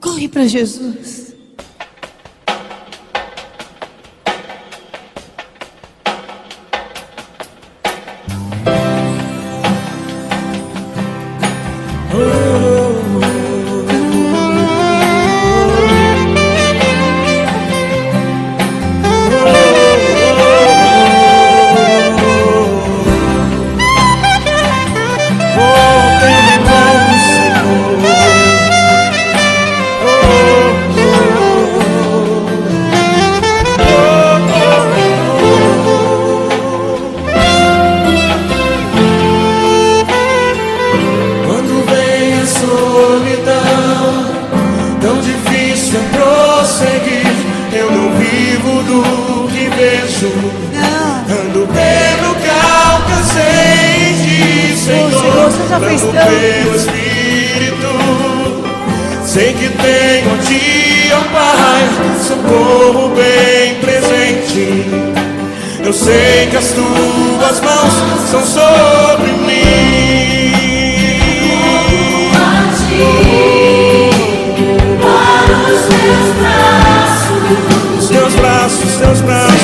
Corre para Jesus. Ando pelo que alcancei de Senhor, ando pelo Espírito. Sei que tenho Ti, ó Pai, socorro bem presente. Eu sei que as Tuas mãos são sobre mim. A Ti, para os Teus braços, Teus braços, Teus braços.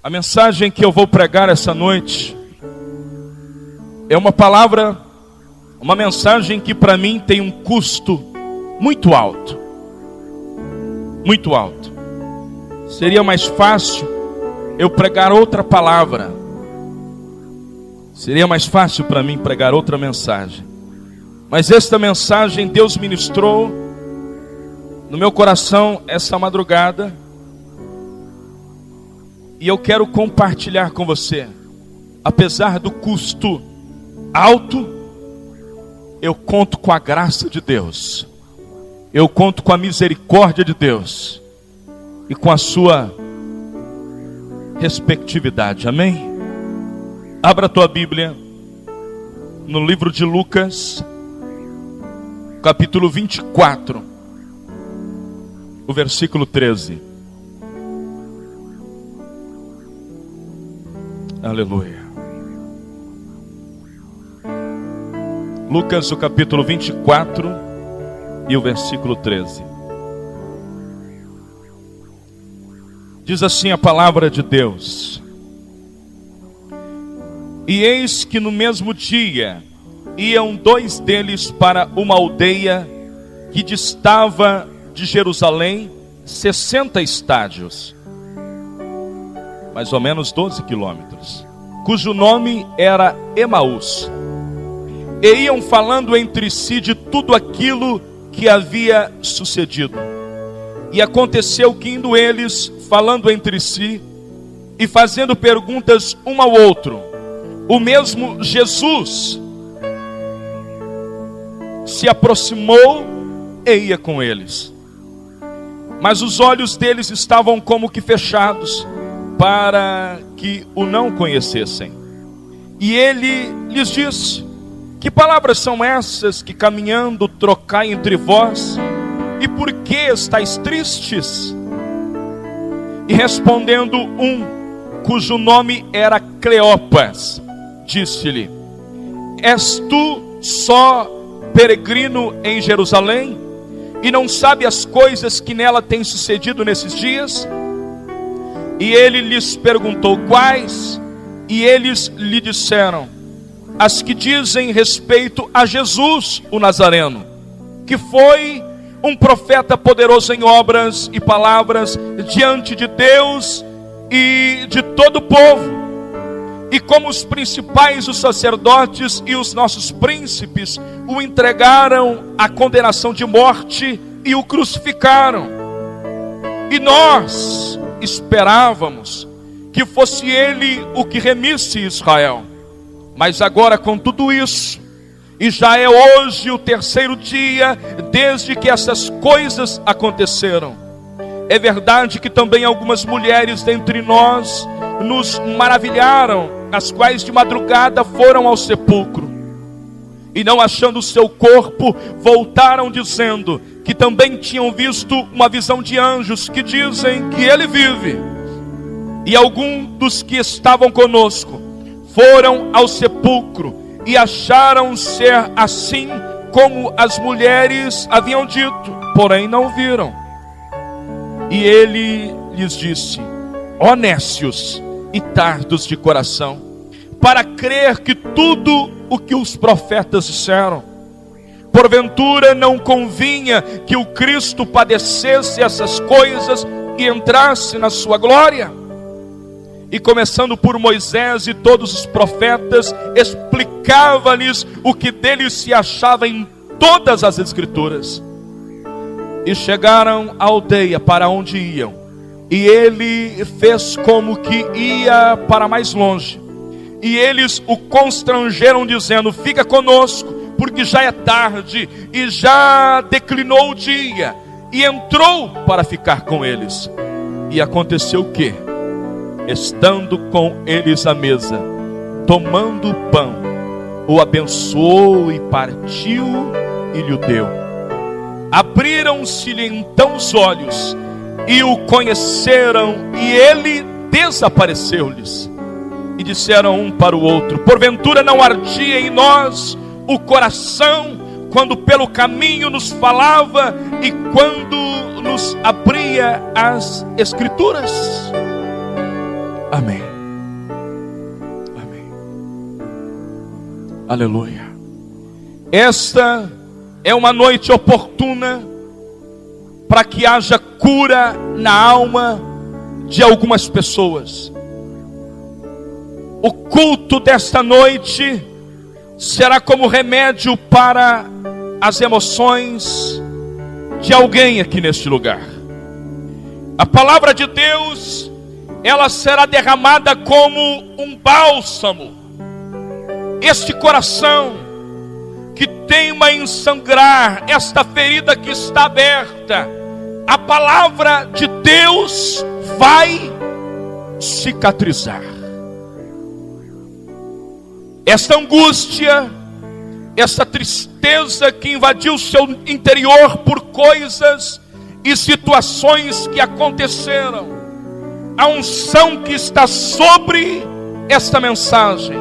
A mensagem que eu vou pregar essa noite é uma palavra, uma mensagem que para mim tem um custo muito alto. Muito alto. Seria mais fácil eu pregar outra palavra. Seria mais fácil para mim pregar outra mensagem. Mas esta mensagem Deus ministrou no meu coração essa madrugada. E eu quero compartilhar com você. Apesar do custo alto, eu conto com a graça de Deus. Eu conto com a misericórdia de Deus. E com a sua respectividade. Amém? Abra a tua Bíblia no livro de Lucas, capítulo 24, o versículo 13. Aleluia. Lucas, o capítulo 24 e o versículo 13. Diz assim a palavra de Deus: E eis que no mesmo dia iam dois deles para uma aldeia que distava de Jerusalém 60 estádios, mais ou menos 12 quilômetros, cujo nome era Emaús. E iam falando entre si de tudo aquilo que havia sucedido. E aconteceu que indo eles, falando entre si, e fazendo perguntas um ao outro, o mesmo Jesus se aproximou e ia com eles. Mas os olhos deles estavam como que fechados, para que o não conhecessem. E ele lhes disse: Que palavras são essas que caminhando trocai entre vós? E por que estáis tristes? E respondendo um, cujo nome era Cleopas, disse-lhe: És tu só peregrino em Jerusalém? E não sabe as coisas que nela têm sucedido nesses dias? E ele lhes perguntou: Quais? E eles lhe disseram: As que dizem respeito a Jesus, o Nazareno, que foi um profeta poderoso em obras e palavras diante de Deus e de todo o povo. E como os principais, os sacerdotes e os nossos príncipes o entregaram à condenação de morte e o crucificaram. E nós esperávamos que fosse ele o que remisse Israel. Mas agora, com tudo isso, e já é hoje o terceiro dia desde que essas coisas aconteceram, É verdade que também algumas mulheres dentre nós nos maravilharam, as quais de madrugada foram ao sepulcro e, não achando o seu corpo, voltaram dizendo que também tinham visto uma visão de anjos que dizem que ele vive. E alguns dos que estavam conosco foram ao sepulcro e acharam ser assim como as mulheres haviam dito, porém não viram. E ele lhes disse: ó nécios e tardos de coração, para crer que tudo o que os profetas disseram, porventura não convinha que o Cristo padecesse essas coisas e entrasse na sua glória? E começando por Moisés e todos os profetas, explicava-lhes o que deles se achava em todas as escrituras. E chegaram à aldeia para onde iam, e ele fez como que ia para mais longe. E eles o constrangeram dizendo: fica conosco, porque já é tarde e já declinou o dia. E entrou para ficar com eles. E aconteceu o quê? Estando com eles à mesa, tomando o pão, o abençoou e partiu e lhe deu. Abriram-se-lhe então os olhos e o conheceram, e ele desapareceu-lhes. E disseram um para o outro: porventura não ardia em nós o coração quando pelo caminho nos falava e quando nos abria as escrituras? Amém. Amém. Aleluia. Esta é uma noite oportuna para que haja cura na alma de algumas pessoas. O culto desta noite será como remédio para as emoções de alguém aqui neste lugar. A palavra de Deus, ela será derramada como um bálsamo. Este coração que teima em sangrar, esta ferida que está aberta, a palavra de Deus vai cicatrizar. Esta angústia, essa tristeza que invadiu o seu interior por coisas e situações que aconteceram, a unção que está sobre esta mensagem,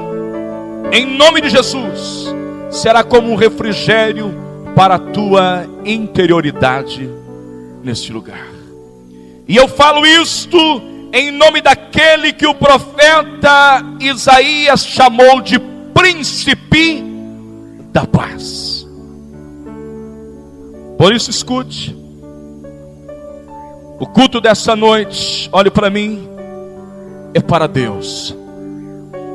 em nome de Jesus, será como um refrigério para a tua interioridade neste lugar. E eu falo isto em nome daquele que o profeta Isaías chamou de príncipe da paz. Por isso escute. O culto dessa noite, olhe para mim, é para Deus.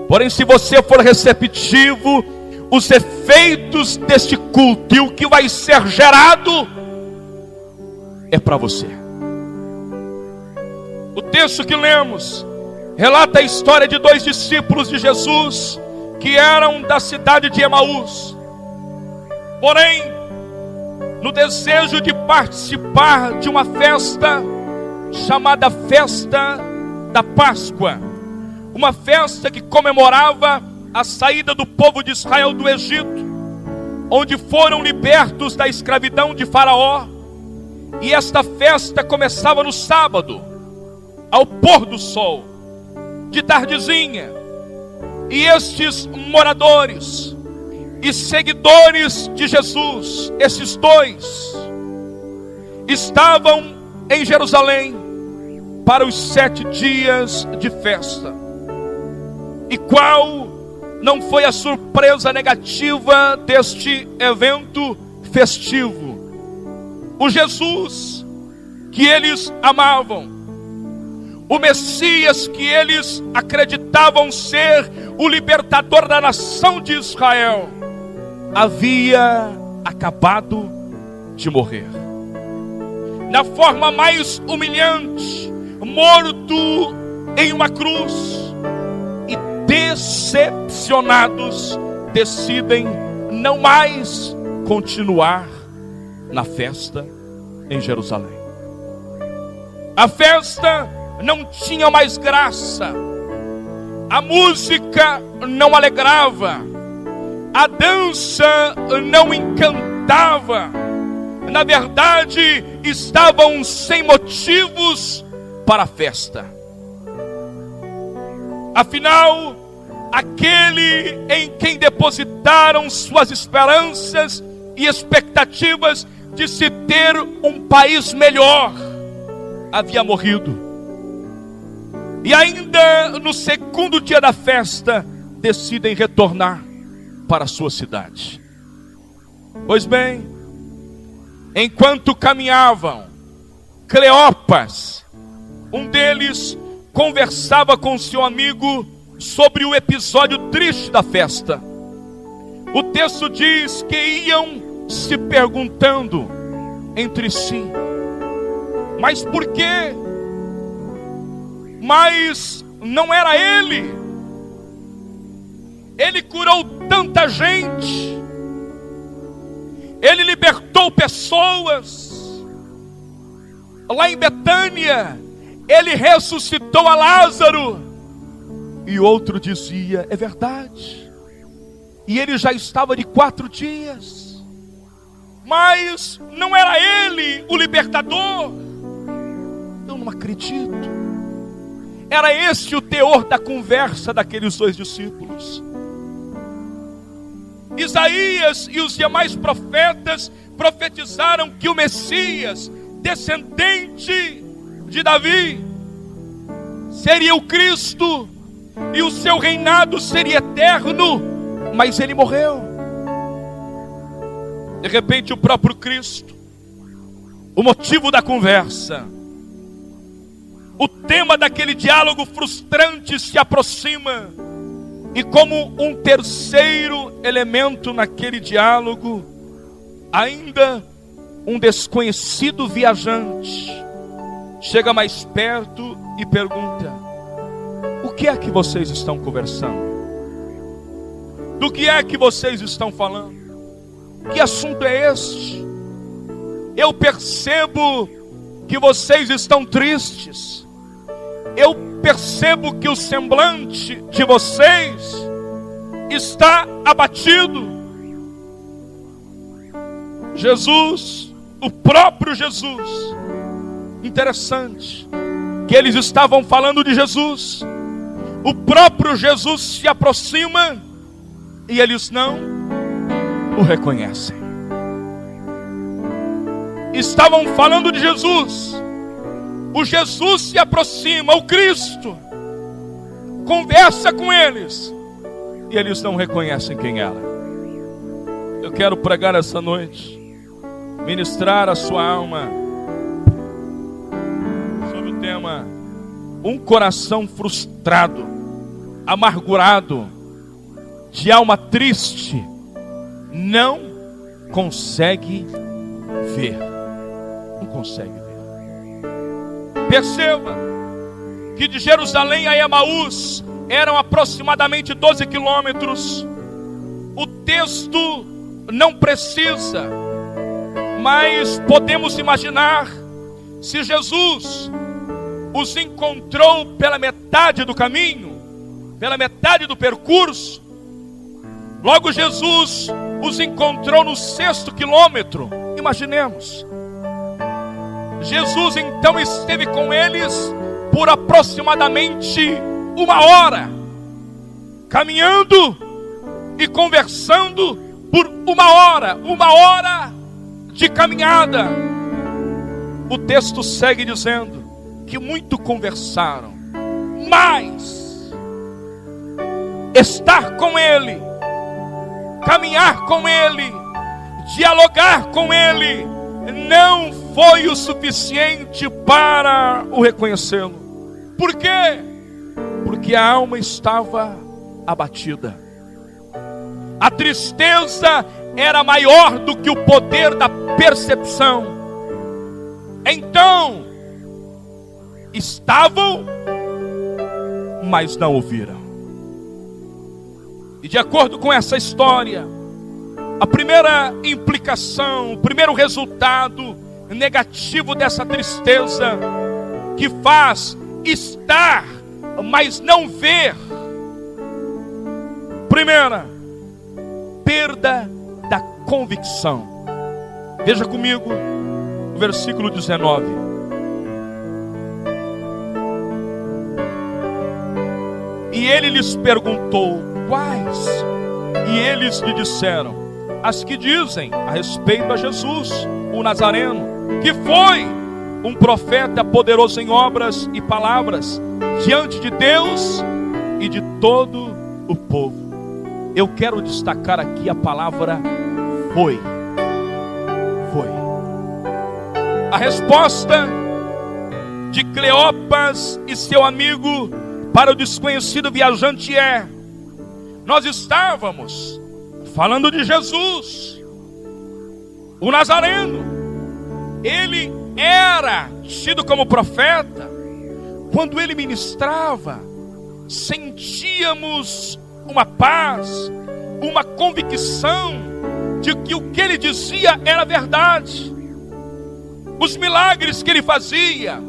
Porém, se você for receptivo, os efeitos deste culto e o que vai ser gerado é para você. O texto que lemos relata a história de dois discípulos de Jesus que eram da cidade de Emaús. Porém, no desejo de participar de uma festa chamada Festa da Páscoa, uma festa que comemorava a saída do povo de Israel do Egito, onde foram libertos da escravidão de Faraó. E esta festa começava no sábado, ao pôr do sol, de tardezinha. E estes moradores e seguidores de Jesus, esses dois, estavam em Jerusalém para os 7 dias de festa. E qual não foi a surpresa negativa deste evento festivo? O Jesus que eles amavam, o Messias que eles acreditavam ser o libertador da nação de Israel, havia acabado de morrer. Na forma mais humilhante, morto em uma cruz. E decepcionados, decidem não mais continuar na festa em Jerusalém. A festa não tinha mais graça, a música não alegrava, a dança não encantava. Na verdade, estavam sem motivos para a festa. Afinal, aquele em quem depositaram suas esperanças e expectativas de se ter um país melhor havia morrido. E ainda no segundo dia da festa, decidem retornar para a sua cidade. Pois bem, enquanto caminhavam, Cleopas, um deles, conversava com seu amigo sobre o episódio triste da festa. O texto diz que iam se perguntando entre si: mas por quê? Mas não era ele? Ele curou tanta gente, ele libertou pessoas. Lá em Betânia, ele ressuscitou a Lázaro. E outro dizia: é verdade, e ele já estava de 4 dias. Mas não era ele o libertador? Eu não acredito. Era esse o teor da conversa daqueles 2 discípulos. Isaías e os demais profetas profetizaram que o Messias, descendente de Davi, seria o Cristo, e o seu reinado seria eterno, mas ele morreu. De repente, o próprio Cristo, o motivo da conversa, o tema daquele diálogo frustrante se aproxima, e como um terceiro elemento naquele diálogo, ainda um desconhecido viajante chega mais perto e pergunta: o que é que vocês estão conversando? Do que é que vocês estão falando? Que assunto é este? Eu percebo que vocês estão tristes. Eu percebo que o semblante de vocês está abatido. Jesus, o próprio Jesus, interessante que eles estavam falando de Jesus. O próprio Jesus se aproxima e eles não o reconhecem. Estavam falando de Jesus. O Jesus se aproxima, o Cristo, conversa com eles e eles não reconhecem quem era. Eu quero pregar essa noite, ministrar a sua alma sobre o tema: um coração frustrado, amargurado, de alma triste, não consegue ver. Não consegue ver. Perceba que de Jerusalém a Emaús eram aproximadamente 12 quilômetros. O texto não precisa, mas podemos imaginar, se Jesus os encontrou pela metade do caminho, pela metade do percurso, logo Jesus os encontrou no 6º quilômetro. Imaginemos, Jesus então esteve com eles por aproximadamente 1 hora, caminhando e conversando por 1 hora de caminhada. O texto segue dizendo que muito conversaram, mas estar com ele, caminhar com ele, dialogar com ele, não foi o suficiente para o reconhecê-lo. Por quê? Porque a alma estava abatida. A tristeza era maior do que o poder da percepção. Então, estavam, mas não ouviram. E de acordo com essa história, a primeira implicação, o primeiro resultado negativo dessa tristeza que faz estar, mas não ver. Primeira, perda da convicção. Veja comigo o versículo 19. E ele lhes perguntou: quais? E eles lhe disseram: as que dizem a respeito a Jesus, o Nazareno, que foi um profeta poderoso em obras e palavras diante de Deus e de todo o povo. Eu quero destacar aqui a palavra foi. Foi. A resposta de Cleopas e seu amigo para o desconhecido viajante é: nós estávamos falando de Jesus, o Nazareno. Ele era tido como profeta. Quando ele ministrava, sentíamos uma paz, uma convicção de que o que ele dizia era verdade. Os milagres que ele fazia,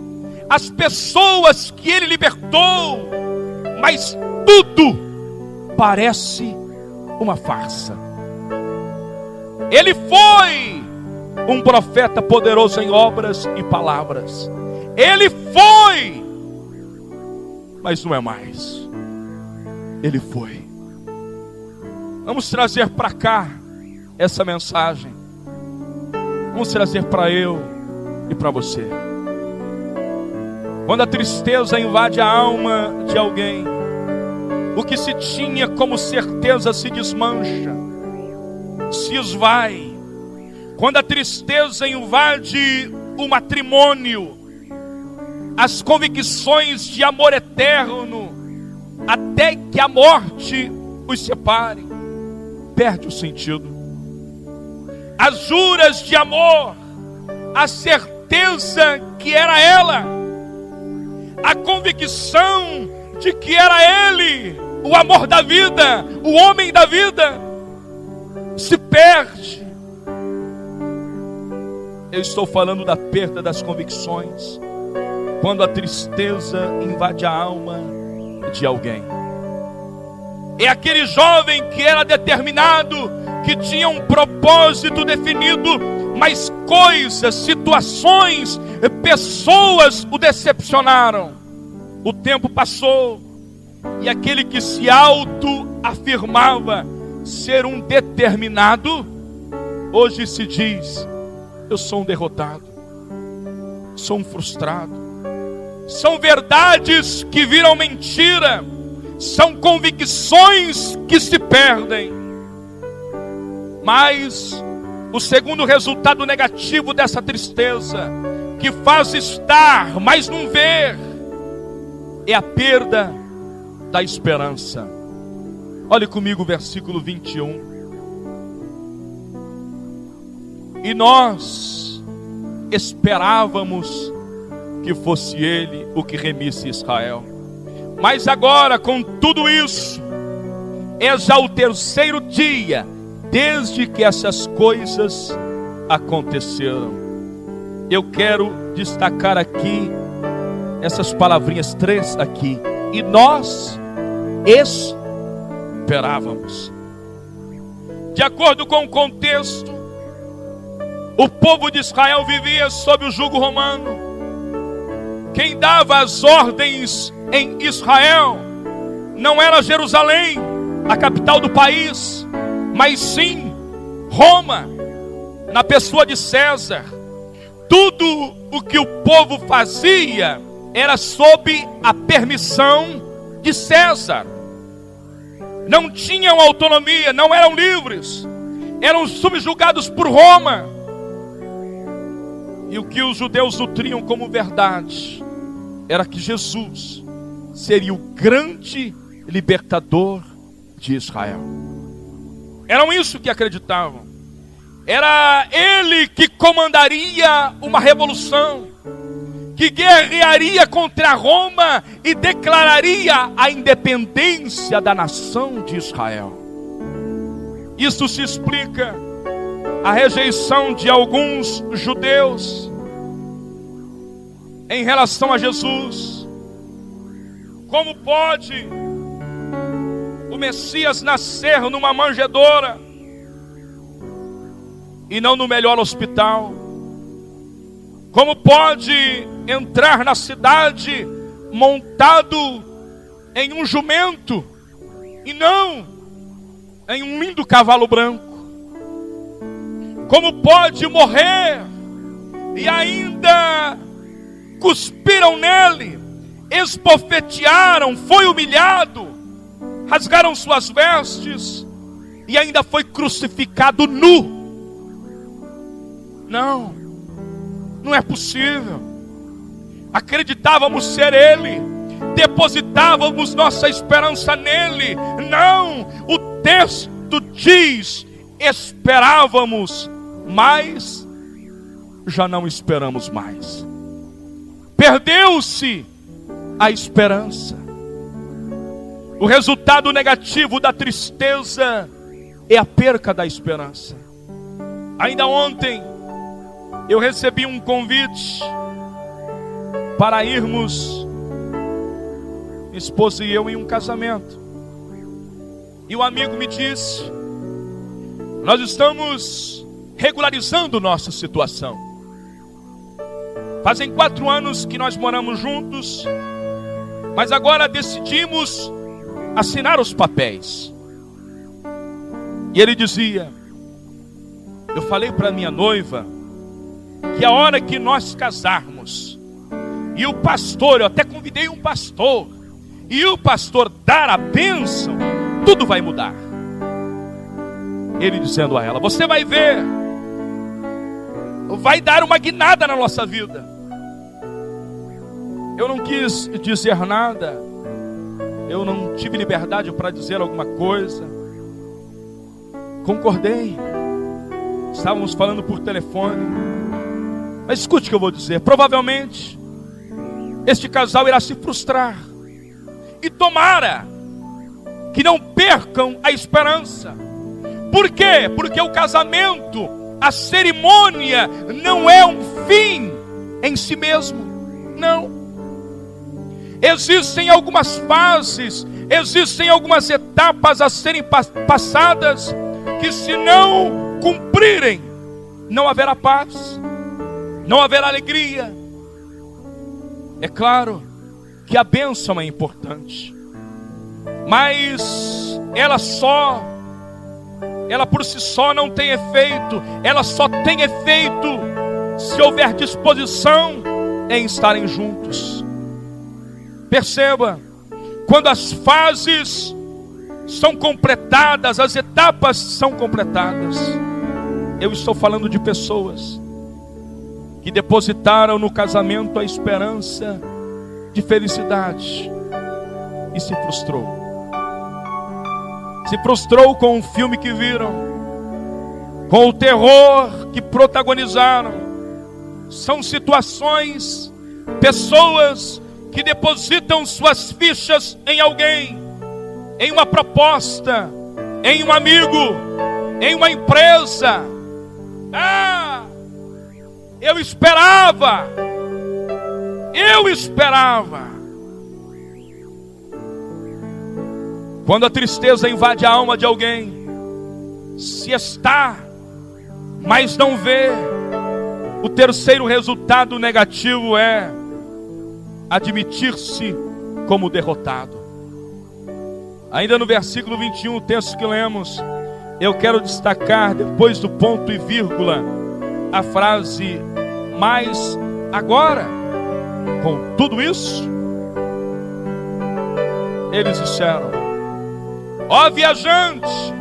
as pessoas que ele libertou, mas tudo parece uma farsa. Ele foi um profeta poderoso em obras e palavras. Ele foi, mas não é mais. Ele foi. Vamos trazer para cá essa mensagem. Vamos trazer para eu e para você. Quando a tristeza invade a alma de alguém, o que se tinha como certeza se desmancha, se esvai. Quando a tristeza invade o matrimônio, as convicções de amor eterno, até que a morte os separe, perde o sentido. As juras de amor, a certeza que era ela, a convicção de que era ele, o amor da vida, o homem da vida, se perde. Eu estou falando da perda das convicções, quando a tristeza invade a alma de alguém. É aquele jovem que era determinado, que tinha um propósito definido, mas coisas, situações, pessoas o decepcionaram. O tempo passou e aquele que se auto-afirmava ser um determinado, hoje se diz: eu sou um derrotado, sou um frustrado. São verdades que viram mentira, são convicções que se perdem. Mas o segundo resultado negativo dessa tristeza, que faz estar, mas não ver, é a perda da esperança. Olhe comigo o versículo 21. E nós esperávamos que fosse ele o que remisse Israel. Mas agora, com tudo isso, é já o terceiro dia desde que essas coisas aconteceram. Eu quero destacar aqui essas palavrinhas, 3 aqui. E nós esperávamos. De acordo com o contexto, o povo de Israel vivia sob o jugo romano. Quem dava as ordens em Israel não era Jerusalém, a capital do país, mas sim Roma, na pessoa de César. Tudo o que o povo fazia era sob a permissão de César. Não tinham autonomia, não eram livres, eram subjugados por Roma. E o que os judeus nutriam como verdade era que Jesus seria o grande libertador de Israel. Eram isso que acreditavam. Era ele que comandaria uma revolução, que guerrearia contra Roma e declararia a independência da nação de Israel. Isso se explica a rejeição de alguns judeus. em relação a Jesus. Como pode o Messias nascer numa manjedoura e não no melhor hospital? Como pode entrar na cidade montado em um jumento e não em um lindo cavalo branco? Como pode morrer e ainda cuspiram nele, esbofetearam, foi humilhado, rasgaram suas vestes e ainda foi crucificado nu? Não é possível. Acreditávamos ser ele, depositávamos nossa esperança nele. Não, o texto diz: esperávamos, mas já não esperamos mais. Perdeu-se a esperança. O resultado negativo da tristeza é a perca da esperança. Ainda ontem eu recebi um convite para irmos, minha esposa e eu, em um casamento. E o amigo me disse: nós estamos regularizando nossa situação. Fazem 4 anos que nós moramos juntos, mas agora decidimos assinar os papéis. E ele dizia: eu falei para minha noiva que a hora que nós casarmos e o pastor, eu até convidei um pastor, e o pastor dar a bênção, tudo vai mudar. Ele dizendo a ela: você vai ver, vai dar uma guinada na nossa vida. Eu não quis dizer nada, eu não tive liberdade para dizer alguma coisa. Concordei. Estávamos falando por telefone. Mas escute o que eu vou dizer. Provavelmente este casal irá se frustrar. E tomara que não percam a esperança. Por quê? Porque o casamento, a cerimônia, não é um fim em si mesmo. Não. Existem algumas fases, existem algumas etapas a serem passadas, que se não cumprirem, não haverá paz, não haverá alegria. É claro que a bênção é importante, mas ela por si só não tem efeito. Ela só tem efeito se houver disposição em estarem juntos. Perceba, quando as fases são completadas, as etapas são completadas, eu estou falando de pessoas que depositaram no casamento a esperança de felicidade e se frustrou. Se frustrou com o filme que viram, com o terror que protagonizaram. São situações, pessoas que depositam suas fichas em alguém, em uma proposta, em um amigo, em uma empresa. Eu esperava. Quando a tristeza invade a alma de alguém, se está, mas não vê, o terceiro resultado negativo é admitir-se como derrotado. Ainda no versículo 21, o texto que lemos, eu quero destacar, depois do ponto e vírgula, a frase: mas agora, com tudo isso, eles disseram: ó viajante,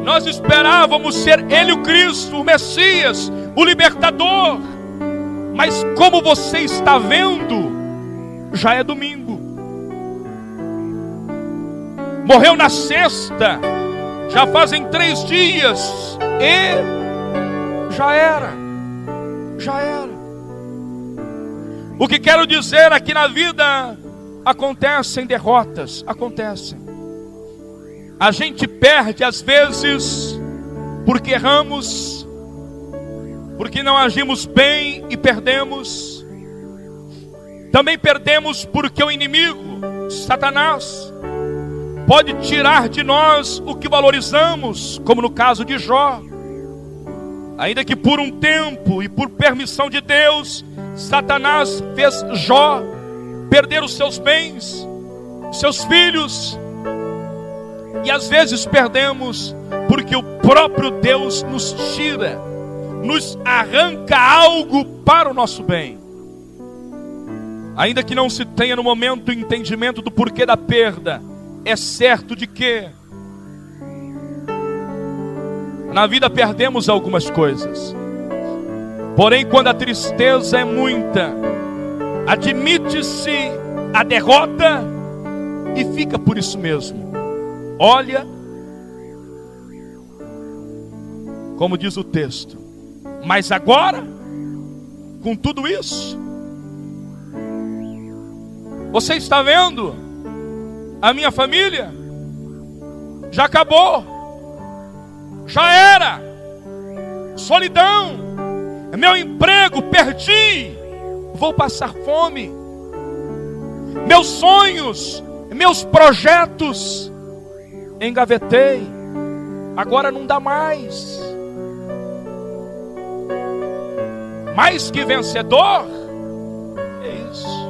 nós esperávamos ser ele o Cristo, o Messias, o libertador, mas como você está vendo, já é domingo. Morreu na sexta, já fazem 3 dias e já era. O que quero dizer é que na vida acontecem derrotas, acontecem. A gente perde às vezes porque erramos, porque não agimos bem e perdemos. Também perdemos porque o inimigo, Satanás, pode tirar de nós o que valorizamos, como no caso de Jó. Ainda que por um tempo e por permissão de Deus, Satanás fez Jó perder os seus bens, seus filhos. E às vezes perdemos porque o próprio Deus nos tira, nos arranca algo para o nosso bem. Ainda que não se tenha no momento o entendimento do porquê da perda, é certo de que na vida perdemos algumas coisas. Porém, quando a tristeza é muita, admite-se a derrota e fica por isso mesmo. Olha, como diz o texto, mas agora, com tudo isso, você está vendo? A minha família já acabou, já era, solidão, meu emprego perdi, vou passar fome, meus sonhos, meus projetos engavetei, agora não dá mais. Mais que vencedor, é isso.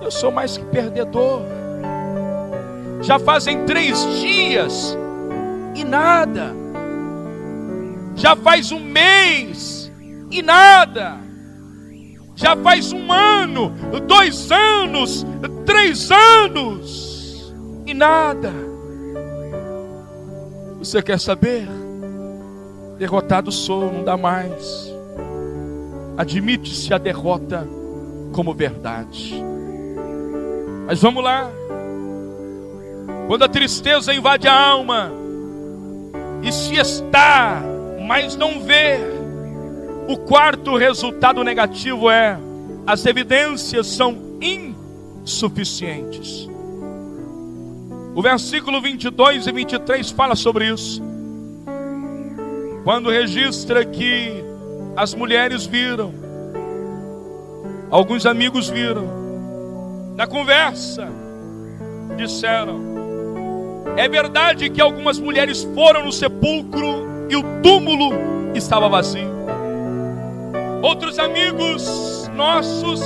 Eu sou mais que perdedor. Já fazem 3 dias e nada. Já faz um mês e nada. Já faz 1 ano, 2 anos, 3 anos e nada. Você quer saber? Derrotado sou, não dá mais. Admite-se a derrota como verdade. Mas vamos lá. Quando a tristeza invade a alma e se está, mas não vê, o quarto resultado negativo é: as evidências são insuficientes. O versículo 22 e 23 fala sobre isso. Quando registra que as mulheres viram, alguns amigos viram, na conversa disseram: é verdade que algumas mulheres foram no sepulcro e o túmulo estava vazio. Outros amigos nossos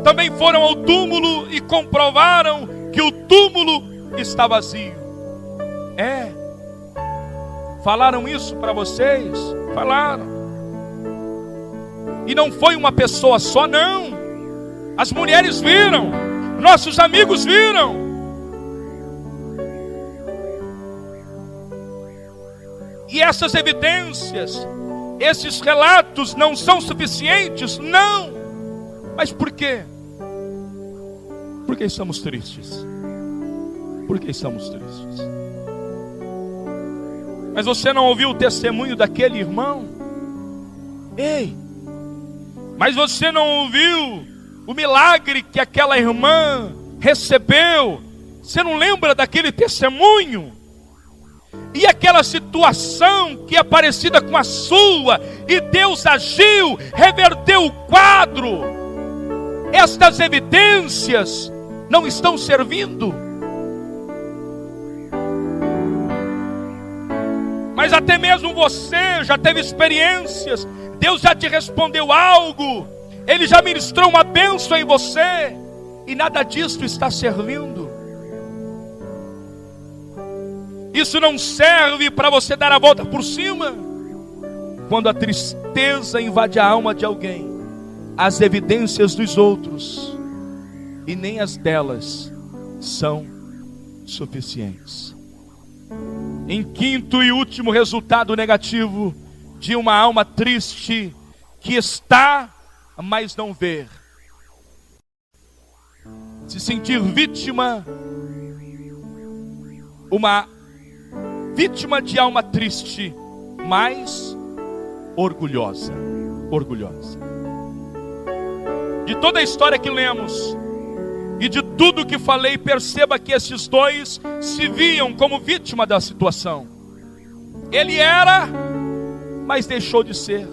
também foram ao túmulo e comprovaram que o túmulo está vazio. Falaram isso para vocês? Falaram. E não foi uma pessoa só, não. As mulheres viram, nossos amigos viram. E essas evidências, esses relatos não são suficientes? Não. Mas por quê? Porque estamos tristes. Porque estamos tristes. Mas você não ouviu o testemunho daquele irmão? Ei, mas você não ouviu o milagre que aquela irmã recebeu? Você não lembra daquele testemunho? E aquela situação que é parecida com a sua, e Deus agiu, reverteu o quadro. Estas evidências não estão servindo. Mas até mesmo você já teve experiências, Deus já te respondeu algo, Ele já ministrou uma bênção em você, e nada disso está servindo. Isso não serve para você dar a volta por cima. Quando a tristeza invade a alma de alguém, as evidências dos outros e nem as delas são suficientes. Em quinto e último resultado negativo de uma alma triste que está, mas não vê: se sentir vítima, uma vítima de alma triste, mas orgulhosa. De toda a história que lemos e de tudo que falei, perceba que esses dois se viam como vítima da situação. Ele era, mas deixou de ser.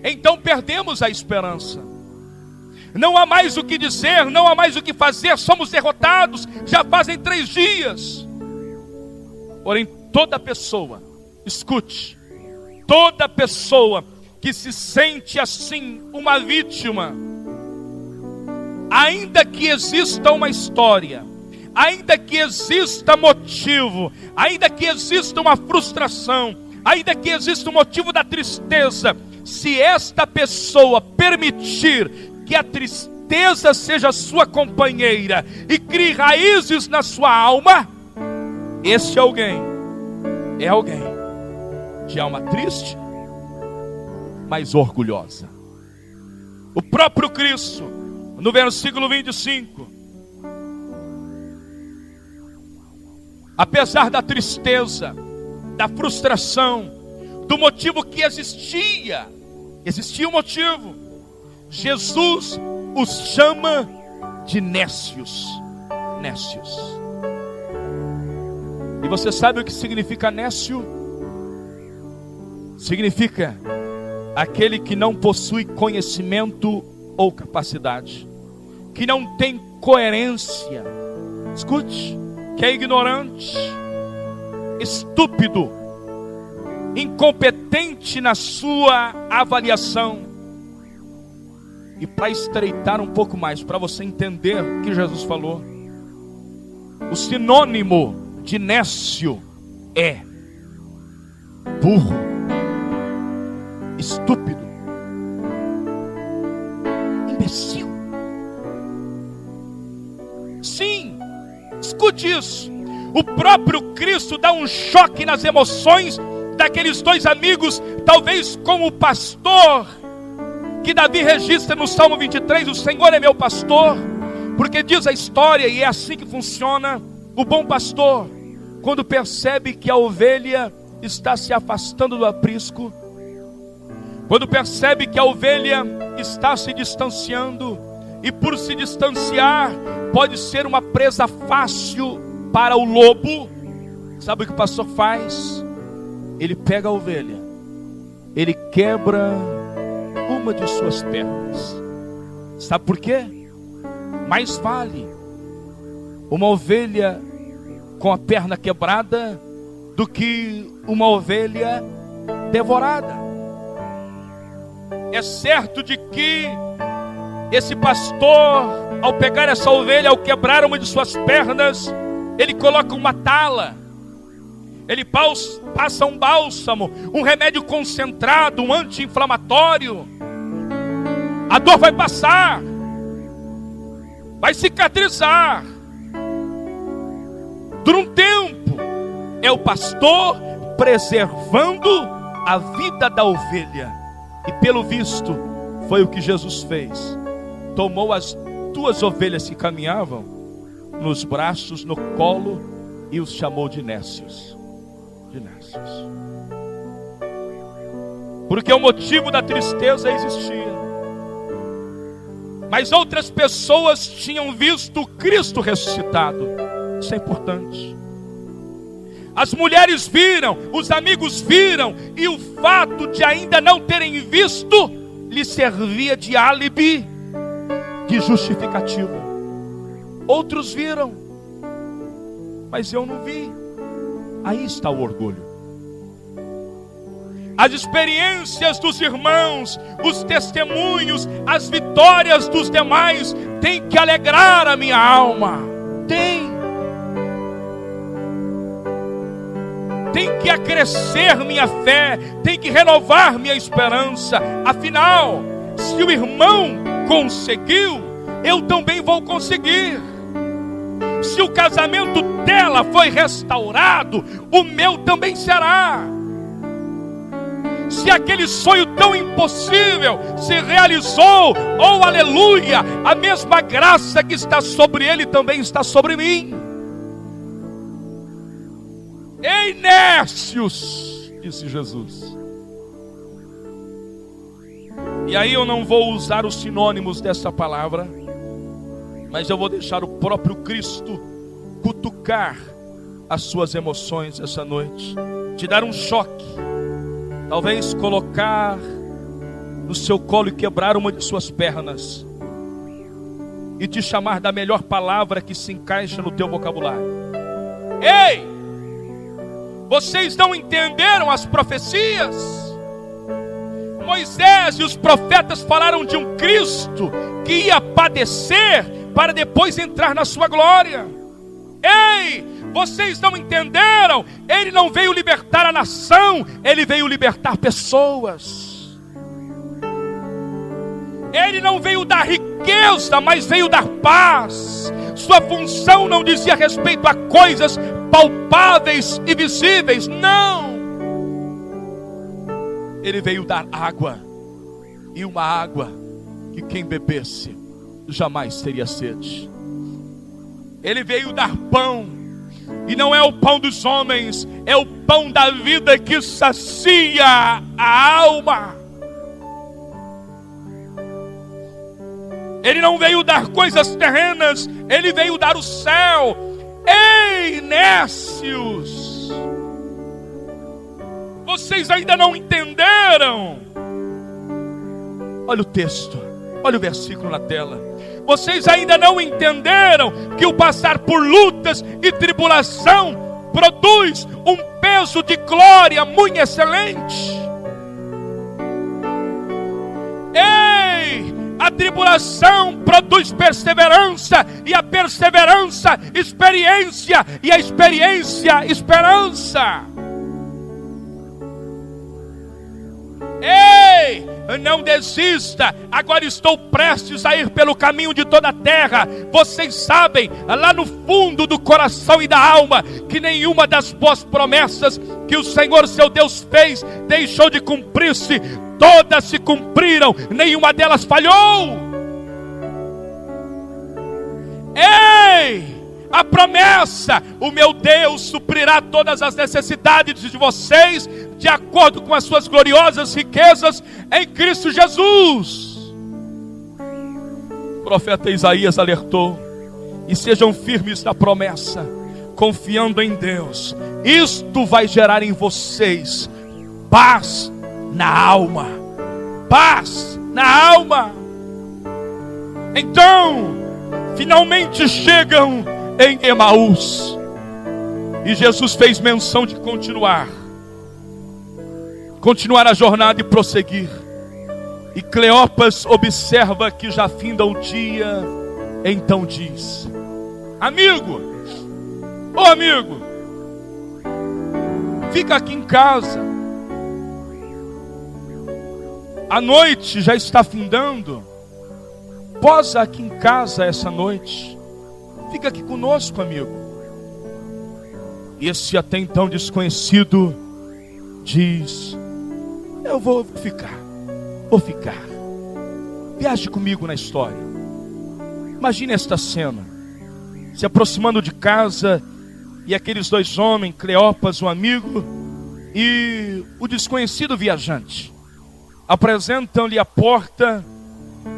Então perdemos a esperança. Não há mais o que dizer, não há mais o que fazer, somos derrotados, já fazem 3 dias. Porém, toda pessoa, escute, toda pessoa que se sente assim, uma vítima, ainda que exista uma história, ainda que exista motivo, ainda que exista uma frustração, ainda que exista um motivo da tristeza, se esta pessoa permitir que a tristeza seja sua companheira e crie raízes na sua alma, esse alguém é alguém de alma triste, mas orgulhosa. O próprio Cristo, no versículo 25, apesar da tristeza, da frustração, do motivo que existia um motivo, Jesus os chama de nécios. E você sabe o que significa nécio? Significa aquele que não possui conhecimento ou capacidade, que não tem coerência, escute, que é ignorante, estúpido, incompetente na sua avaliação. E para estreitar um pouco mais, para você entender o que Jesus falou, o sinônimo de nécio é burro, estúpido, imbecil. Sim, escute isso. O próprio Cristo dá um choque nas emoções daqueles 2 amigos, talvez como o pastor que Davi registra no Salmo 23, o Senhor é meu pastor, porque diz a história, e é assim que funciona o bom pastor, quando percebe que a ovelha está se afastando do aprisco, quando percebe que a ovelha está se distanciando, e por se distanciar, pode ser uma presa fácil para o lobo, sabe o que o pastor faz? Ele pega a ovelha, ele quebra uma de suas pernas. Sabe por quê? Mais vale uma ovelha com a perna quebrada do que uma ovelha devorada. É certo de que esse pastor, ao pegar essa ovelha, ao quebrar uma de suas pernas, ele coloca uma tala, ele passa um bálsamo, um remédio concentrado, um anti-inflamatório. A dor vai passar, vai cicatrizar. Por um tempo, é o pastor preservando a vida da ovelha. E pelo visto, foi o que Jesus fez. Tomou as 2 ovelhas que caminhavam nos braços, no colo, e os chamou de nécios. Porque o motivo da tristeza existia, mas outras pessoas tinham visto Cristo ressuscitado. Isso é importante. As mulheres viram, os amigos viram, e o fato de ainda não terem visto lhe servia de álibi, de justificativa. Outros viram, mas eu não vi. Aí está o orgulho. As experiências dos irmãos, os testemunhos, as vitórias dos demais têm que alegrar a minha alma. Tem que acrescer minha fé, tem que renovar minha esperança. Afinal, se o irmão conseguiu, eu também vou conseguir. Se o casamento dela foi restaurado, o meu também será. Se aquele sonho tão impossível se realizou, oh aleluia, a mesma graça que está sobre ele também está sobre mim. Ei, nécios, disse Jesus. E aí eu não vou usar os sinônimos dessa palavra, mas eu vou deixar o próprio Cristo cutucar as suas emoções essa noite, te dar um choque, talvez colocar no seu colo e quebrar uma de suas pernas, e te chamar da melhor palavra que se encaixa no teu vocabulário. Ei! Vocês não entenderam as profecias? Moisés e os profetas falaram de um Cristo que ia padecer para depois entrar na sua glória. Ei! Vocês não entenderam? Ele não veio libertar a nação, ele veio libertar pessoas. Ele não veio dar riqueza, mas veio dar paz. Sua função não dizia respeito a coisas palpáveis e visíveis, não. Ele veio dar água, e uma água que quem bebesse jamais teria sede. Ele veio dar pão, e não é o pão dos homens, é o pão da vida que sacia a alma. Ele não veio dar coisas terrenas, ele veio dar o céu. Ei, nécios! Vocês ainda não entenderam? Olha o texto, olha o versículo na tela. Vocês ainda não entenderam que o passar por lutas e tribulação produz um peso de glória muito excelente? Ei! A tribulação produz perseverança, e a perseverança, experiência, e a experiência, esperança. Ei, não desista, agora estou prestes a ir pelo caminho de toda a terra. Vocês sabem, lá no fundo do coração e da alma, que nenhuma das boas promessas que o Senhor seu Deus fez deixou de cumprir-se. Todas se cumpriram, nenhuma delas falhou. Ei, a promessa: o meu Deus suprirá todas as necessidades de vocês, de acordo com as suas gloriosas riquezas em Cristo Jesus. O profeta Isaías alertou: e sejam firmes na promessa, confiando em Deus. Isto vai gerar em vocês paz na alma. Paz na alma. Então, finalmente chegam em Emaús, e Jesus fez menção de continuar a jornada e prosseguir. E Cleopas observa que já finda o dia, então diz: amigo, ô amigo, fica aqui em casa. A noite já está findando. Posa aqui em casa essa noite. Fica aqui conosco, amigo. Esse até então desconhecido diz: eu vou ficar. Viaje comigo na história. Imagine esta cena: se aproximando de casa, e aqueles dois homens, Cleopas, um amigo, e o desconhecido viajante, apresentam-lhe a porta.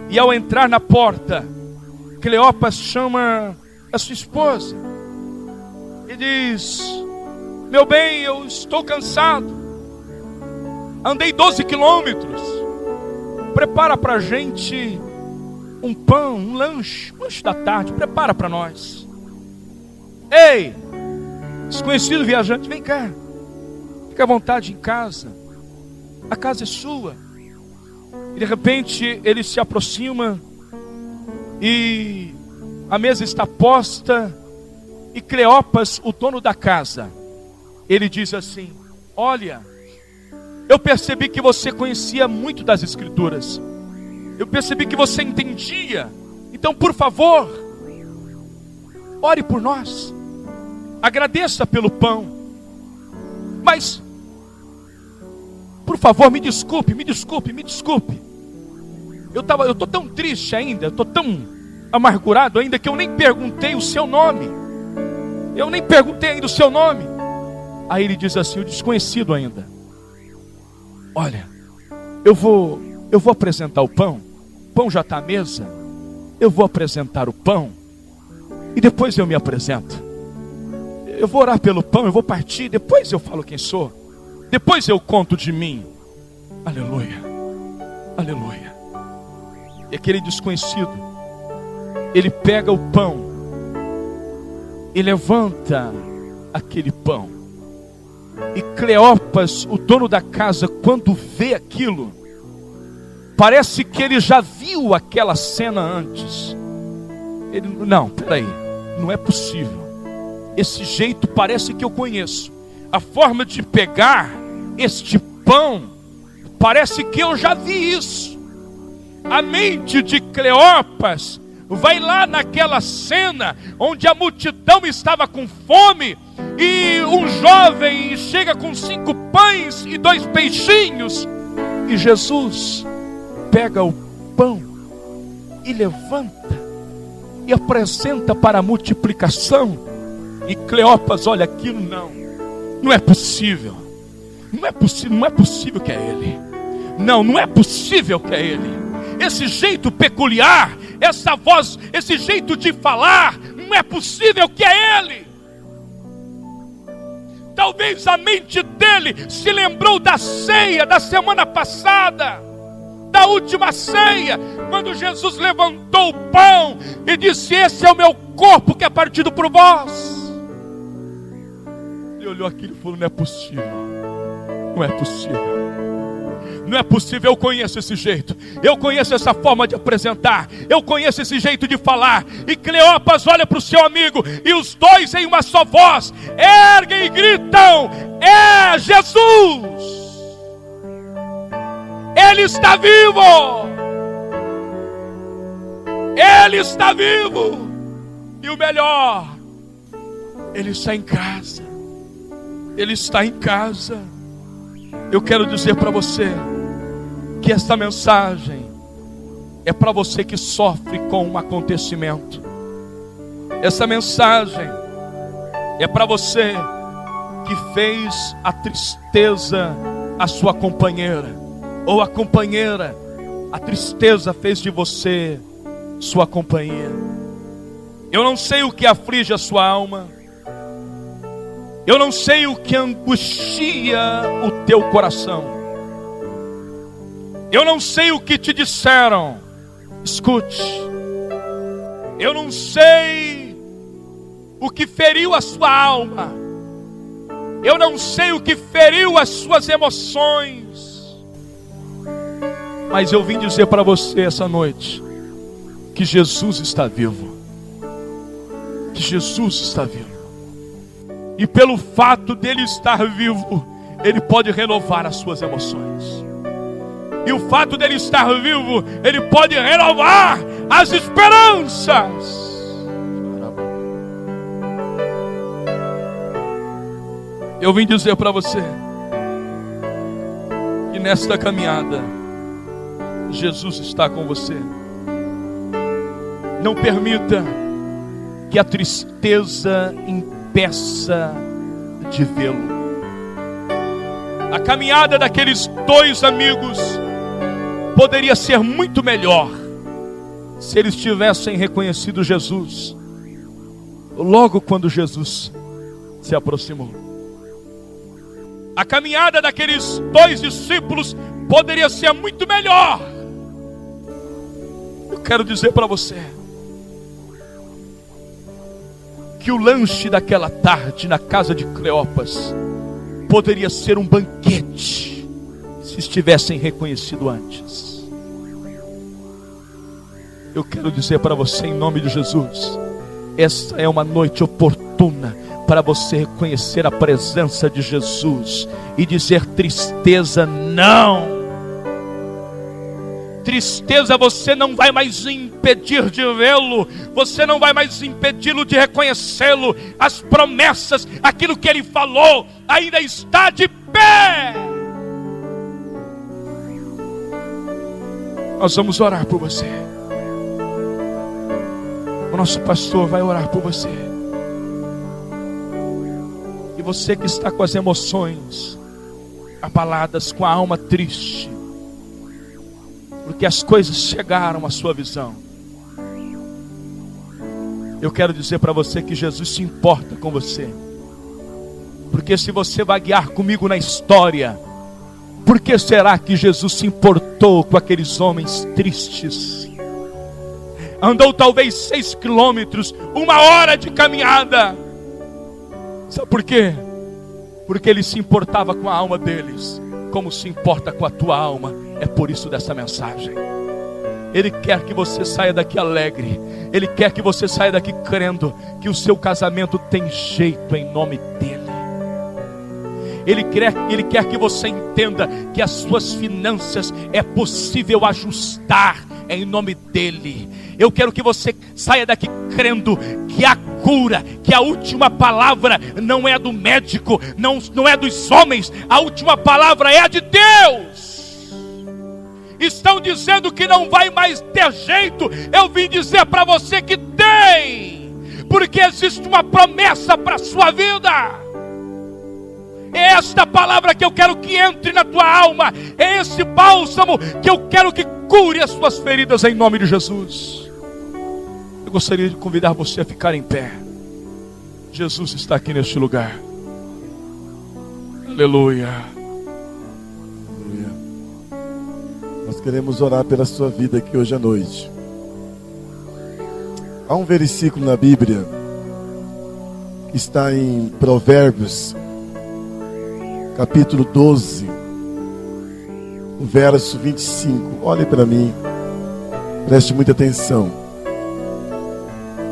E ao entrar na porta, Cleopas chama a sua esposa e diz: meu bem, eu estou cansado, andei 12 quilômetros, prepara para a gente um pão, um lanche da tarde, prepara para nós. Ei, desconhecido viajante, vem cá, fica à vontade em casa, a casa é sua. E de repente ele se aproxima, e a mesa está posta, e Cleopas, o dono da casa, ele diz assim: olha, eu percebi que você conhecia muito das Escrituras, eu percebi que você entendia, então por favor, ore por nós, agradeça pelo pão, mas por favor, me desculpe. Eu estou tão triste ainda, eu estou tão amargurado ainda, que eu nem perguntei o seu nome. Aí ele diz assim, o desconhecido ainda: olha, eu vou apresentar o pão já está à mesa, eu vou apresentar o pão, e depois eu me apresento. Eu vou orar pelo pão, eu vou partir, depois eu falo quem sou. Depois eu conto de mim. Aleluia. E aquele desconhecido ele pega o pão e levanta aquele pão. E Cleopas, o dono da casa, quando vê aquilo, parece que ele já viu aquela cena antes. Ele, não, peraí, não é possível. Esse jeito parece que eu conheço. A forma de pegar este pão, parece que eu já vi isso. A mente de Cleopas vai lá naquela cena onde a multidão estava com fome e um jovem chega com 5 pães e 2 peixinhos, e Jesus pega o pão e levanta e apresenta para a multiplicação. E Cleopas olha aquilo, não é possível. Não é possível que é ele. Não é possível que é ele. Esse jeito peculiar, essa voz, esse jeito de falar, não é possível que é ele. Talvez a mente dele se lembrou da ceia da semana passada, da última ceia, quando Jesus levantou o pão e disse: esse é o meu corpo que é partido por vós. Ele olhou aquilo e falou: não é possível. Não é possível. Não é possível, eu conheço esse jeito. Eu conheço essa forma de apresentar. Eu conheço esse jeito de falar. E Cleopas olha para o seu amigo, e os dois em uma só voz erguem e gritam: é Jesus! Ele está vivo! Ele está vivo! E o melhor, ele está em casa. Ele está em casa. Eu quero dizer para você que esta mensagem é para você que sofre com um acontecimento. Essa mensagem é para você que fez a tristeza a sua companheira, ou a companheira, a tristeza fez de você sua companhia. Eu não sei o que aflige a sua alma. Eu não sei o que angustia o teu coração. Eu não sei o que te disseram. Escute. Eu não sei o que feriu a sua alma. Eu não sei o que feriu as suas emoções. Mas eu vim dizer para você essa noite que Jesus está vivo. Que Jesus está vivo. E pelo fato dele estar vivo, ele pode renovar as suas emoções. E o fato dele estar vivo, ele pode renovar as esperanças. Eu vim dizer para você que nesta caminhada, Jesus está com você. Não permita que a tristeza impeça de vê-lo. A caminhada daqueles 2 amigos poderia ser muito melhor se eles tivessem reconhecido Jesus logo quando Jesus se aproximou. A caminhada daqueles 2 discípulos poderia ser muito melhor. Eu quero dizer para você que o lanche daquela tarde na casa de Cleopas poderia ser um banquete se estivessem reconhecido antes. Eu quero dizer para você em nome de Jesus, essa é uma noite oportuna para você reconhecer a presença de Jesus e dizer: tristeza não. Tristeza você não vai mais impedir de vê-lo, você não vai mais impedi-lo de reconhecê-lo. As promessas, aquilo que ele falou, ainda está de pé. Nós vamos orar por você. O nosso pastor vai orar por você. E você que está com as emoções abaladas, com a alma triste, porque as coisas chegaram à sua visão, eu quero dizer para você que Jesus se importa com você. Porque se você vaguear comigo na história, por que será que Jesus se importou com aqueles homens tristes? andou talvez 6 quilômetros, 1 hora de caminhada. Sabe por quê? Porque ele se importava com a alma deles, como se importa com a tua alma. É por isso dessa mensagem. Ele quer que você saia daqui alegre. Ele quer que você saia daqui crendo que o seu casamento tem jeito em nome dele. Ele quer que você entenda que as suas finanças é possível ajustar em nome dele. Eu quero que você saia daqui crendo que a cura, que a última palavra não é do médico, não é dos homens, a última palavra é a de Deus. Estão dizendo que não vai mais ter jeito, eu vim dizer para você que tem, porque existe uma promessa para a sua vida. É esta palavra que eu quero que entre na tua alma, é esse bálsamo que eu quero que cure as tuas feridas em nome de Jesus. Eu gostaria de convidar você a ficar em pé. Jesus está aqui neste lugar. Aleluia. Aleluia. Nós queremos orar pela sua vida aqui hoje à noite. Há um versículo na Bíblia que está em Provérbios, capítulo 12, o verso 25. Olhe para mim, preste muita atenção.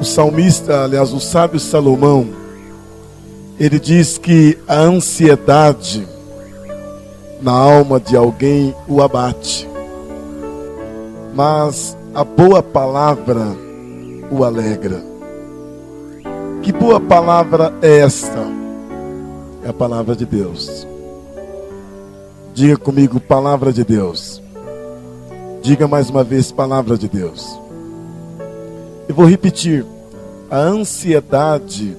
O salmista, aliás, o sábio Salomão, ele diz que a ansiedade na alma de alguém o abate, mas a boa palavra o alegra. Que boa palavra é esta? É a palavra de Deus. Diga comigo, palavra de Deus. Diga mais uma vez, palavra de Deus. Eu vou repetir. A ansiedade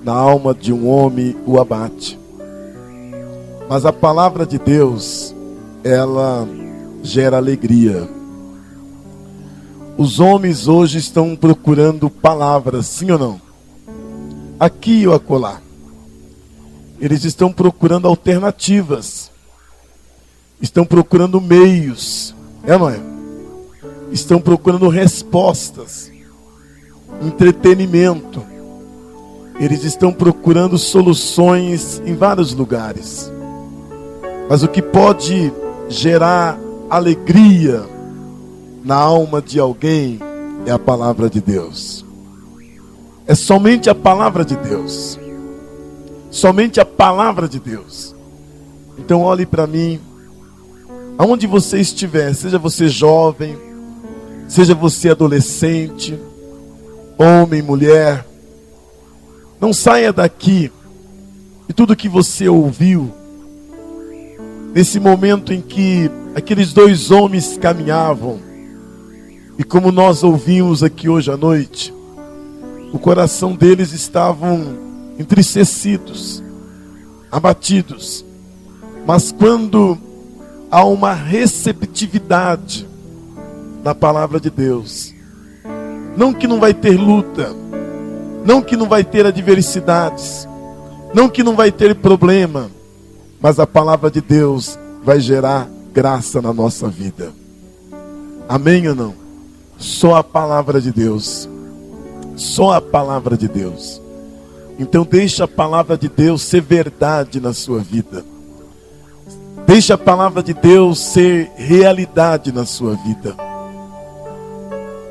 na alma de um homem o abate, mas a palavra de Deus, ela gera alegria. Os homens hoje estão procurando palavras, sim ou não? Aqui ou acolá. Eles estão procurando alternativas, estão procurando meios, não é? Estão procurando respostas, entretenimento. Eles estão procurando soluções em vários lugares. Mas o que pode gerar alegria na alma de alguém é a palavra de Deus. É somente a palavra de Deus. Somente a palavra de Deus. Então olhe para mim, aonde você estiver, seja você jovem, seja você adolescente, homem, mulher, não saia daqui e tudo que você ouviu nesse momento em que aqueles 2 homens caminhavam, e como nós ouvimos aqui hoje à noite, o coração deles estavam entristecidos, abatidos. Mas quando há uma receptividade na palavra de Deus, não que não vai ter luta, não que não vai ter adversidades, não que não vai ter problema, mas a palavra de Deus vai gerar graça na nossa vida. Amém ou não? Só a palavra de Deus. Só a palavra de Deus. Então deixa a palavra de Deus ser verdade na sua vida. Deixa a palavra de Deus ser realidade na sua vida.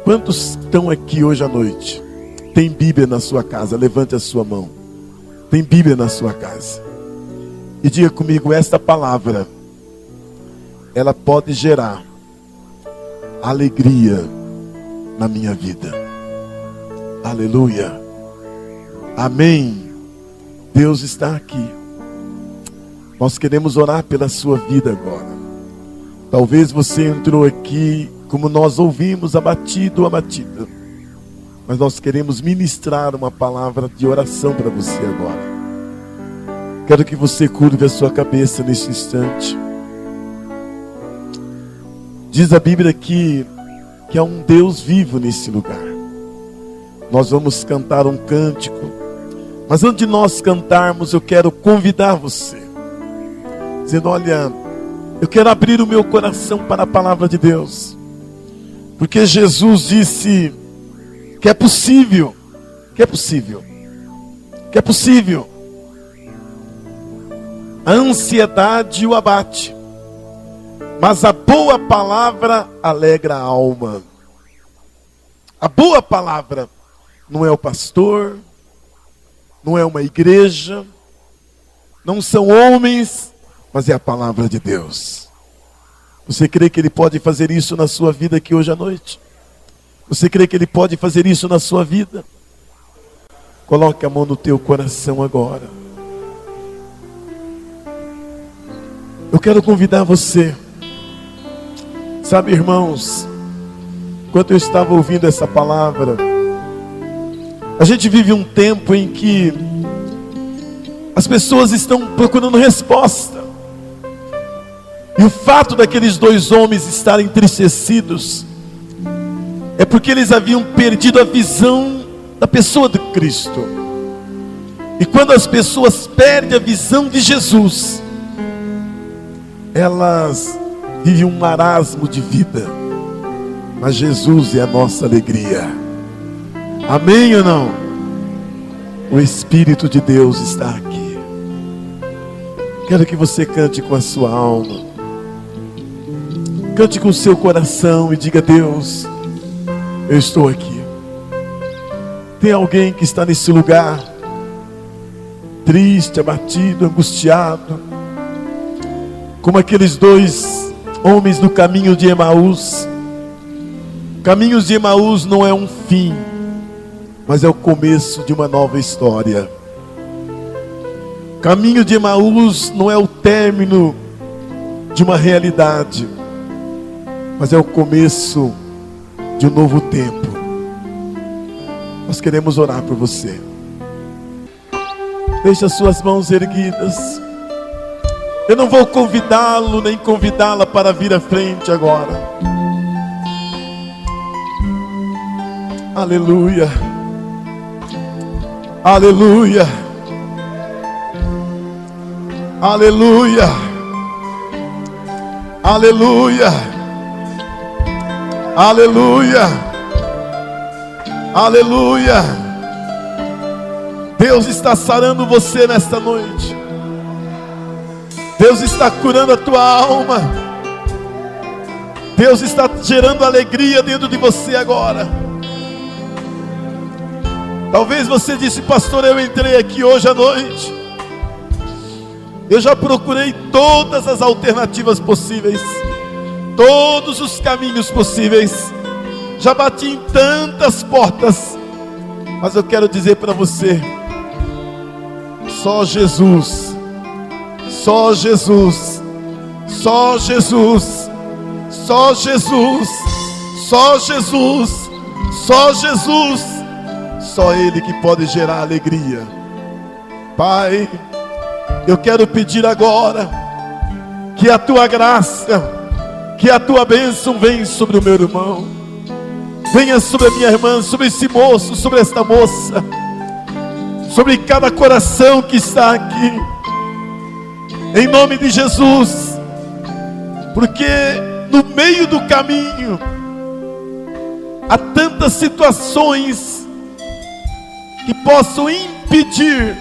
Quantos estão aqui hoje à noite? Tem Bíblia na sua casa? Levante a sua mão. Tem Bíblia na sua casa? E diga comigo, esta palavra, ela pode gerar alegria na minha vida. Aleluia. Amém. Deus está aqui. Nós queremos orar pela sua vida agora. Talvez você entrou aqui, como nós ouvimos, abatido ou abatida. Mas nós queremos ministrar uma palavra de oração para você agora. Quero que você curve a sua cabeça neste instante. Diz a Bíblia que há um Deus vivo nesse lugar. Nós vamos cantar um cântico, mas antes de nós cantarmos, eu quero convidar você, dizendo, olha, eu quero abrir o meu coração para a palavra de Deus. Porque Jesus disse que é possível, que é possível, que é possível. A ansiedade o abate, mas a boa palavra alegra a alma. A boa palavra não é o pastor, não é uma igreja, não são homens, mas é a palavra de Deus. Você crê que Ele pode fazer isso na sua vida aqui hoje à noite? Você crê que Ele pode fazer isso na sua vida? Coloque a mão no teu coração agora. Eu quero convidar você. Sabe, irmãos, enquanto eu estava ouvindo essa palavra, a gente vive um tempo em que as pessoas estão procurando resposta. E o fato daqueles dois homens estarem entristecidos é porque eles haviam perdido a visão da pessoa de Cristo. E quando as pessoas perdem a visão de Jesus, elas vivem um marasmo de vida. Mas Jesus é a nossa alegria. Amém ou não? O Espírito de Deus está aqui. Quero que você cante com a sua alma. Cante com o seu coração e diga: Deus, eu estou aqui. Tem alguém que está nesse lugar, triste, abatido, angustiado, como aqueles dois homens no caminho de Emaús. Caminhos de Emaús não é um fim, mas é o começo de uma nova história. Caminho de Emaús não é o término de uma realidade, mas é o começo de um novo tempo. Nós queremos orar por você. Deixe as suas mãos erguidas. Eu não vou convidá-lo nem convidá-la para vir à frente agora. Aleluia. Aleluia. Aleluia. Aleluia. Aleluia. Aleluia. Deus está sarando você nesta noite. Deus está curando a tua alma. Deus está gerando alegria dentro de você agora. Talvez você disse: pastor, eu entrei aqui hoje à noite, eu já procurei todas as alternativas possíveis, todos os caminhos possíveis, já bati em tantas portas, mas eu quero dizer para você: só Jesus, só Jesus, só Jesus, só Jesus, só Jesus, só Jesus, só Ele que pode gerar alegria. Pai, eu quero pedir agora que a tua graça, que a tua bênção venha sobre o meu irmão, venha sobre a minha irmã, sobre esse moço, sobre esta moça, sobre cada coração que está aqui, em nome de Jesus. Porque no meio do caminho há tantas situações que possam impedir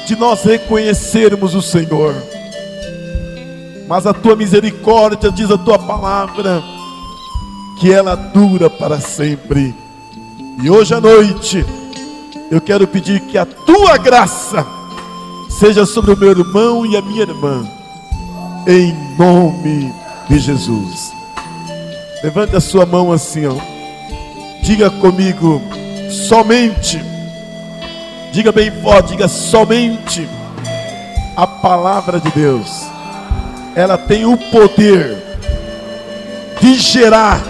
de nós reconhecermos o Senhor, mas a tua misericórdia, diz a tua palavra, que ela dura para sempre. E hoje à noite eu quero pedir que a tua graça seja sobre o meu irmão e a minha irmã, em nome de Jesus. Levante a sua mão assim, ó. Diga comigo: somente. Diga bem forte, diga: somente a palavra de Deus, ela tem o poder de gerar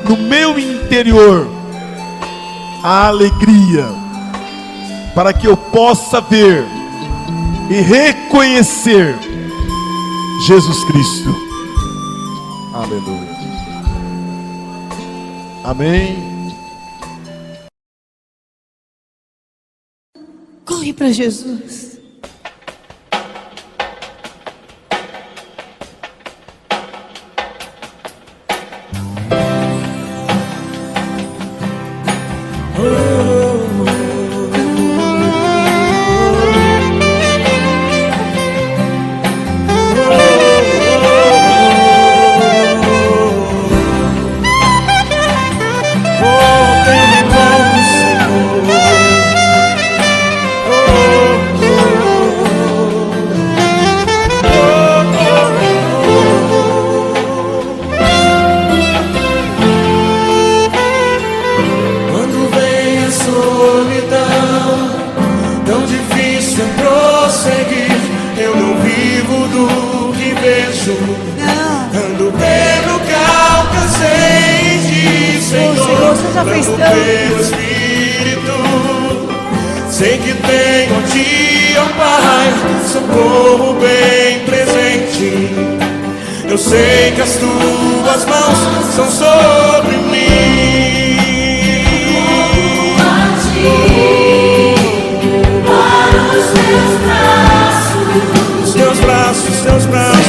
no meu interior a alegria, para que eu possa ver e reconhecer Jesus Cristo. Aleluia. Amém. Corre para Jesus. Ando pelo cal, cansei de Senhor, pelo Espírito. Sei que tenho Ti, ó Pai, socorro bem presente. Eu sei que as Tuas mãos são sobre mim. A Ti, para os Teus braços, os Teus braços, os Teus braços.